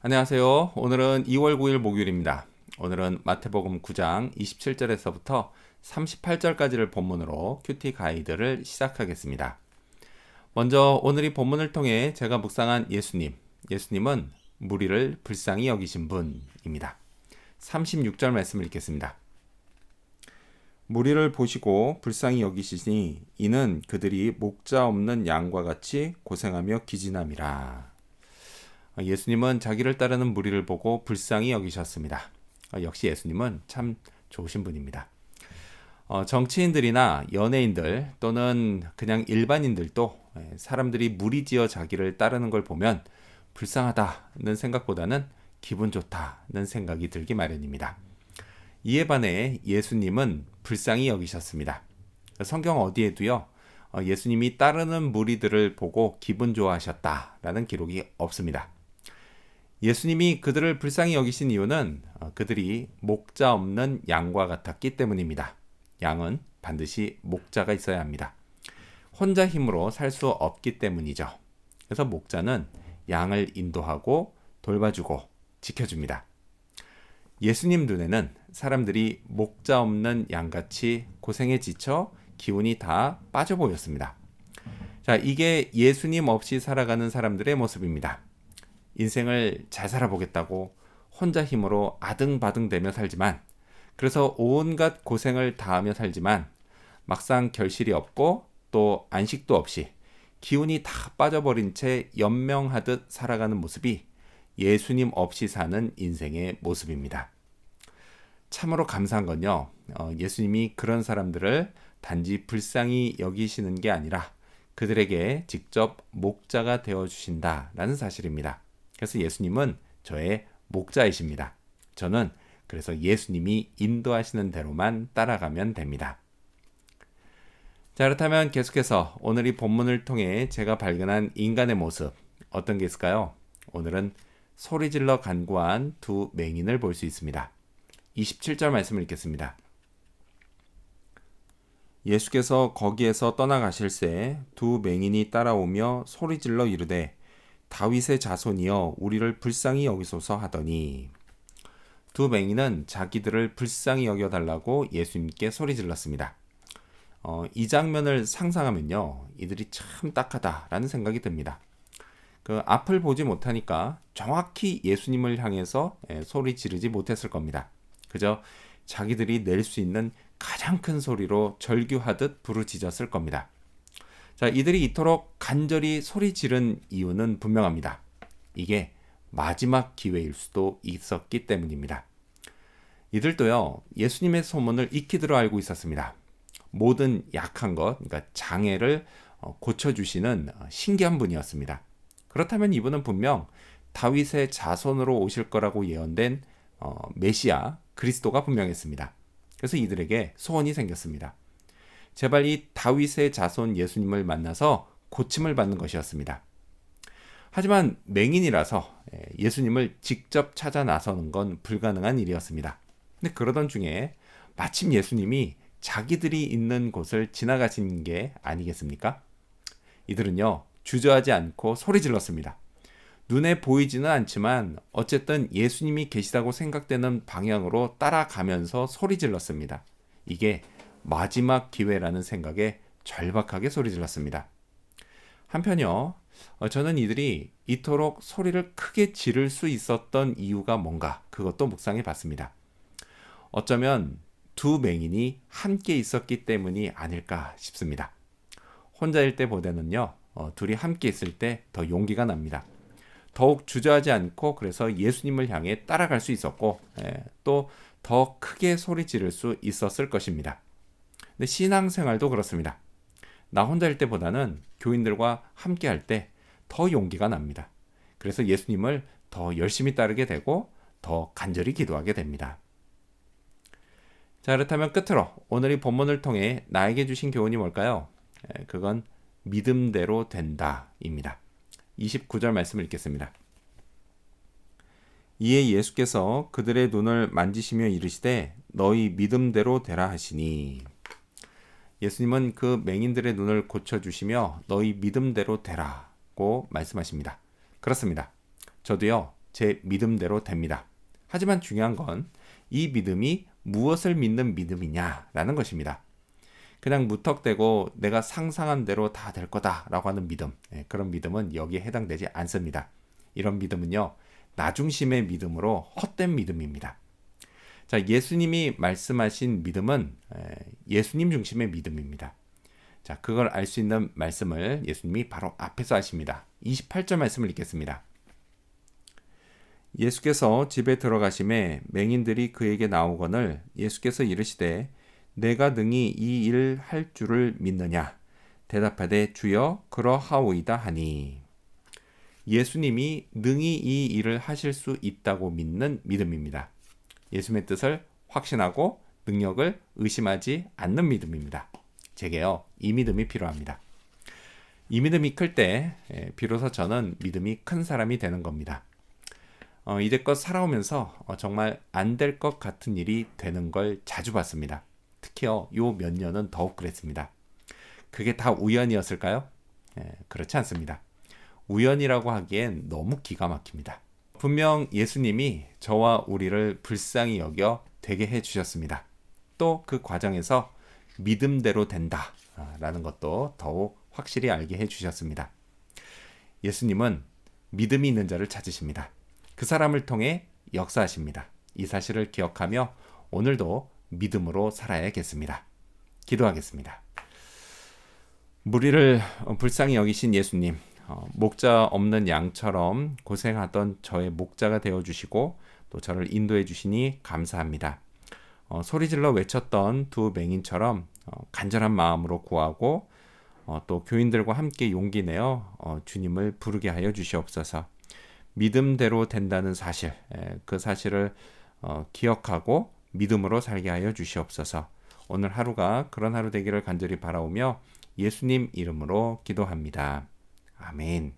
안녕하세요. 오늘은 2월 9일 목요일입니다. 오늘은 마태복음 9장 27절에서부터 38절까지를 본문으로 큐티 가이드를 시작하겠습니다. 먼저 오늘 이 본문을 통해 제가 묵상한 예수님은 무리를 불쌍히 여기신 분입니다. 36절 말씀을 읽겠습니다. 무리를 보시고 불쌍히 여기시니 이는 그들이 목자 없는 양과 같이 고생하며 기진함이라. 예수님은 자기를 따르는 무리를 보고 불쌍히 여기셨습니다. 역시 예수님은 참 좋으신 분입니다. 정치인들이나 연예인들 또는 그냥 일반인들도 사람들이 무리지어 자기를 따르는 걸 보면 불쌍하다는 생각보다는 기분 좋다는 생각이 들기 마련입니다. 이에 반해 예수님은 불쌍히 여기셨습니다. 성경 어디에도요, 예수님이 따르는 무리들을 보고 기분 좋아하셨다라는 기록이 없습니다. 예수님이 그들을 불쌍히 여기신 이유는 그들이 목자 없는 양과 같았기 때문입니다. 양은 반드시 목자가 있어야 합니다. 혼자 힘으로 살 수 없기 때문이죠. 그래서 목자는 양을 인도하고 돌봐주고 지켜줍니다. 예수님 눈에는 사람들이 목자 없는 양같이 고생에 지쳐 기운이 다 빠져 보였습니다. 자, 이게 예수님 없이 살아가는 사람들의 모습입니다. 인생을 잘 살아보겠다고 혼자 힘으로 아등바등대며 살지만, 그래서 온갖 고생을 다하며 살지만 막상 결실이 없고 또 안식도 없이 기운이 다 빠져버린 채 연명하듯 살아가는 모습이 예수님 없이 사는 인생의 모습입니다. 참으로 감사한 건요, 예수님이 그런 사람들을 단지 불쌍히 여기시는 게 아니라 그들에게 직접 목자가 되어주신다라는 사실입니다. 그래서 예수님은 저의 목자이십니다. 저는 그래서 예수님이 인도하시는 대로만 따라가면 됩니다. 자, 그렇다면 계속해서 오늘 이 본문을 통해 제가 발견한 인간의 모습, 어떤 게 있을까요? 오늘은 소리질러 간구한 두 맹인을 볼 수 있습니다. 27절 말씀을 읽겠습니다. 예수께서 거기에서 떠나가실새 두 맹인이 따라오며 소리질러 이르되 다윗의 자손이여 우리를 불쌍히 여기소서 하더니, 두 맹인은 자기들을 불쌍히 여겨달라고 예수님께 소리질렀습니다. 이 장면을 상상하면요, 이들이 참 딱하다라는 생각이 듭니다. 그 앞을 보지 못하니까 정확히 예수님을 향해서 소리 지르지 못했을 겁니다. 그저 자기들이 낼 수 있는 가장 큰 소리로 절규하듯 부르짖었을 겁니다. 자, 이들이 이토록 간절히 소리 지른 이유는 분명합니다. 이게 마지막 기회일 수도 있었기 때문입니다. 이들도요, 예수님의 소문을 익히 들어 알고 있었습니다. 모든 약한 것, 그러니까 장애를 고쳐주시는 신기한 분이었습니다. 그렇다면 이분은 분명 다윗의 자손으로 오실 거라고 예언된 메시아, 그리스도가 분명했습니다. 그래서 이들에게 소원이 생겼습니다. 제발 이 다윗의 자손 예수님을 만나서 고침을 받는 것이었습니다. 하지만 맹인이라서 예수님을 직접 찾아 나서는 건 불가능한 일이었습니다. 근데 그러던 중에 마침 예수님이 자기들이 있는 곳을 지나가신 게 아니겠습니까? 이들은요, 주저하지 않고 소리 질렀습니다. 눈에 보이지는 않지만 어쨌든 예수님이 계시다고 생각되는 방향으로 따라가면서 소리 질렀습니다. 이게 마지막 기회라는 생각에 절박하게 소리 질렀습니다. 한편요, 저는 이들이 이토록 소리를 크게 지를 수 있었던 이유가 뭔가, 그것도 묵상해 봤습니다. 어쩌면 두 맹인이 함께 있었기 때문이 아닐까 싶습니다. 혼자일 때보다는요, 둘이 함께 있을 때 더 용기가 납니다. 더욱 주저하지 않고 그래서 예수님을 향해 따라갈 수 있었고, 또 더 크게 소리 지를 수 있었을 것입니다. 근데 신앙생활도 그렇습니다. 나 혼자일 때보다는 교인들과 함께 할 때 더 용기가 납니다. 그래서 예수님을 더 열심히 따르게 되고 더 간절히 기도하게 됩니다. 자, 그렇다면 끝으로 오늘 이 본문을 통해 나에게 주신 교훈이 뭘까요? 그건 믿음대로 된다입니다. 29절 말씀을 읽겠습니다. 이에 예수께서 그들의 눈을 만지시며 이르시되 너희 믿음대로 되라 하시니, 예수님은 그 맹인들의 눈을 고쳐주시며 너희 믿음대로 되라고 말씀하십니다. 그렇습니다. 저도요, 제 믿음대로 됩니다. 하지만 중요한 건 이 믿음이 무엇을 믿는 믿음이냐라는 것입니다. 그냥 무턱대고 내가 상상한 대로 다 될 거다라고 하는 믿음, 그런 믿음은 여기에 해당되지 않습니다. 이런 믿음은요, 나 중심의 믿음으로 헛된 믿음입니다. 자, 예수님이 말씀하신 믿음은 예수님 중심의 믿음입니다. 자, 그걸 알 수 있는 말씀을 예수님이 바로 앞에서 하십니다. 28절 말씀을 읽겠습니다. 예수께서 집에 들어가심에 맹인들이 그에게 나오거늘 예수께서 이르시되 내가 능히 이 일 할 줄을 믿느냐? 대답하되 주여 그러하오이다 하니. 예수님이 능히 이 일을 하실 수 있다고 믿는 믿음입니다. 예수님의 뜻을 확신하고 능력을 의심하지 않는 믿음입니다. 제게요, 이 믿음이 필요합니다. 이 믿음이 클 때 비로소 저는 믿음이 큰 사람이 되는 겁니다. 이제껏 살아오면서 정말 안 될 것 같은 일이 되는 걸 자주 봤습니다. 특히요, 요 몇 년은 더욱 그랬습니다. 그게 다 우연이었을까요? 그렇지 않습니다. 우연이라고 하기엔 너무 기가 막힙니다. 분명 예수님이 저와 우리를 불쌍히 여겨 되게 해주셨습니다. 또 그 과정에서 믿음대로 된다 라는 것도 더욱 확실히 알게 해주셨습니다. 예수님은 믿음이 있는 자를 찾으십니다. 그 사람을 통해 역사하십니다. 이 사실을 기억하며 오늘도 믿음으로 살아야겠습니다. 기도하겠습니다. 무리를 불쌍히 여기신 예수님, 목자 없는 양처럼 고생하던 저의 목자가 되어주시고 또 저를 인도해 주시니 감사합니다. 소리질러 외쳤던 두 맹인처럼 간절한 마음으로 구하고 또 교인들과 함께 용기 내어 주님을 부르게 하여 주시옵소서. 믿음대로 된다는 사실, 그 사실을 기억하고 믿음으로 살게 하여 주시옵소서. 오늘 하루가 그런 하루 되기를 간절히 바라오며 예수님 이름으로 기도합니다. 아멘.